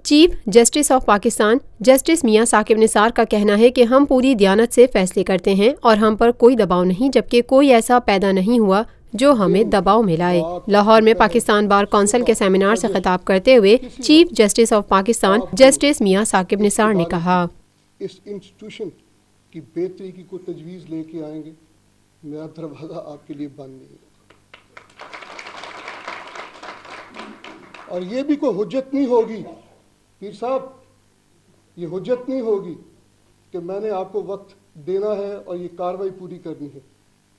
Chief justice of Pakistan justice میاں ثاقب نثار کا کہنا ہے کہ ہم پوری دیانت سے فیصلے کرتے ہیں اور ہم پر کوئی دباؤ نہیں، جبکہ کوئی ایسا پیدا نہیں ہوا جو ہمیں دباؤ میں لائے۔ لاہور میں پاکستان بار کونسل کے سیمینار سے خطاب کرتے ہوئے chief justice of Pakistan justice میاں ثاقب نثار نے کہا، اس انسٹیٹیوشن کی بہتری کی کوئی تجویز لے کے آئیں گے، میرا دروازہ آپ کے لیے بند نہیں ہوگا، اور یہ بھی کوئی حجت نہیں ہوگی پیر صاحب، یہ حجت نہیں ہوگی کہ میں نے آپ کو وقت دینا ہے اور یہ کارروائی پوری کرنی ہے۔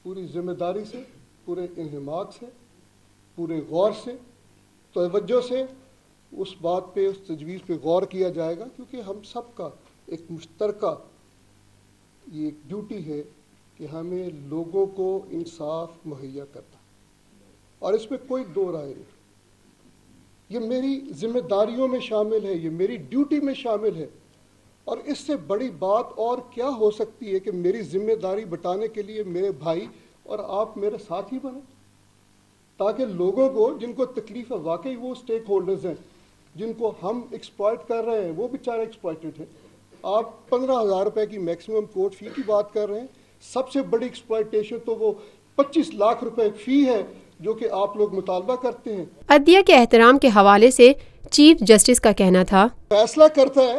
پوری ذمہ داری سے، پورے انہماک سے، پورے غور سے، توجہ سے اس بات پہ، اس تجویز پہ غور کیا جائے گا، کیونکہ ہم سب کا ایک مشترکہ یہ ایک ڈیوٹی ہے کہ ہمیں لوگوں کو انصاف مہیا کرنا، اور اس میں کوئی دو رائے نہیں۔ یہ میری ذمہ داریوں میں شامل ہے، یہ میری ڈیوٹی میں شامل ہے، اور اس سے بڑی بات اور کیا ہو سکتی ہے کہ میری ذمہ داری بٹانے کے لیے میرے بھائی اور آپ میرے ساتھی بنیں، تاکہ لوگوں کو جن کو تکلیف ہے، واقعی وہ سٹیک ہولڈرز ہیں جن کو ہم ایکسپلائٹ کر رہے ہیں، وہ بیچارے ایکسپلائٹڈ ہیں۔ آپ 15,000 روپے کی میکسیمم کورٹ فی کی بات کر رہے ہیں، سب سے بڑی ایکسپلائٹیشن تو وہ 25 لاکھ روپے فی ہے جو کہ آپ لوگ مطالبہ کرتے ہیں۔ عدلیہ کے احترام کے حوالے سے چیف جسٹس کا کہنا تھا، فیصلہ کرتا ہے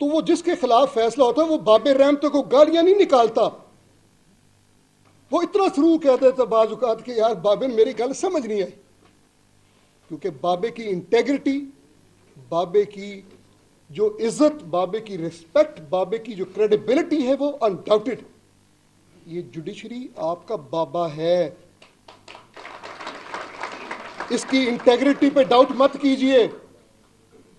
تو وہ جس کے خلاف فیصلہ ہوتا ہے وہ باب رحمت کو گالیاں نہیں نکالتا، وہ اتنا سرو کہتے تھے بعض اوقات کہ یار بابے میری گل سمجھ نہیں آئی، کیونکہ بابے کی انٹیگریٹی، بابے کی جو عزت، بابے کی ریسپیکٹ، بابے کی جو کریڈیبلٹی ہے وہ انڈاؤٹڈ۔ یہ جوڈیشری آپ کا بابا ہے، اس کی انٹیگریٹی پہ ڈاؤٹ مت کیجئے۔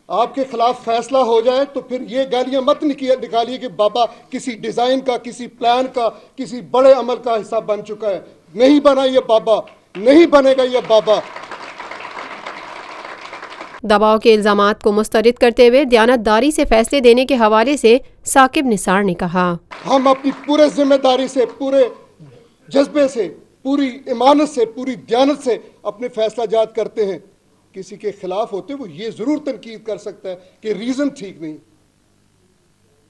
آپ کے خلاف فیصلہ ہو جائے تو پھر یہ گالیاں مت نکالیے کہ بابا کسی ڈیزائن کا، کسی پلان کا، کسی بڑے عمل کا حصہ بن چکا ہے۔ نہیں بنا یہ بابا، نہیں بنے گا یہ بابا۔ دباؤ کے الزامات کو مسترد کرتے ہوئے دیانت داری سے فیصلے دینے کے حوالے سے ثاقب نثار نے کہا، ہم اپنی پورے ذمہ داری سے، پورے جذبے سے، پوری ایمانت سے، پوری دیانت سے اپنے فیصلہ جات کرتے ہیں۔ کسی کے خلاف ہوتے وہ یہ ضرور تنقید کر سکتا ہے کہ ریزن ٹھیک نہیں۔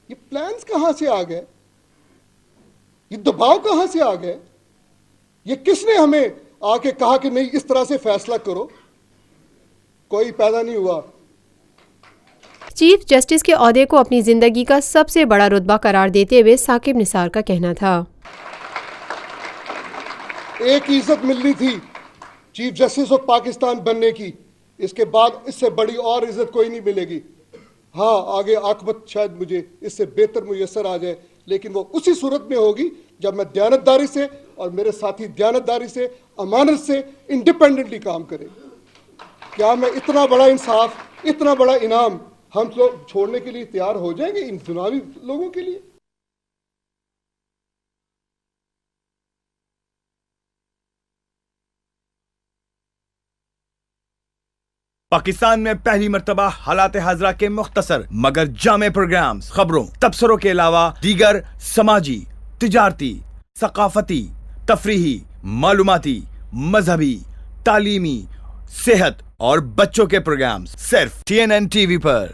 یہ پلانز کہاں سے آ گئے؟ یہ دباؤ کہاں سے آ گئے؟ یہ کس نے ہمیں آ کے کہا کہ نہیں اس طرح سے فیصلہ کرو؟ کوئی پیدا نہیں ہوا۔ چیف جسٹس کے عہدے کو اپنی زندگی کا سب سے بڑا رتبہ قرار دیتے ہوئے ثاقب نثار کا کہنا تھا، ایک عزت ملنی تھی چیف جسٹس آف پاکستان بننے کی، اس کے بعد اس سے بڑی اور عزت کوئی نہیں ملے گی۔ ہاں آگے عاقبت شاید مجھے اس سے بہتر میسر آ جائے، لیکن وہ اسی صورت میں ہوگی جب میں دیانت داری سے اور میرے ساتھی دیانت داری سے، امانت سے انڈیپینڈنٹلی کام کریں۔ کیا میں اتنا بڑا انصاف، اتنا بڑا انعام ہم لوگ چھوڑنے کے لیے تیار ہو جائیں گے ان دنیاوی لوگوں کے لیے؟ پاکستان میں پہلی مرتبہ حالات حاضرہ کے مختصر مگر جامع پروگرامز، خبروں، تبصروں کے علاوہ دیگر سماجی، تجارتی، ثقافتی، تفریحی، معلوماتی، مذہبی، تعلیمی، صحت اور بچوں کے پروگرامز صرف TNN TV پر۔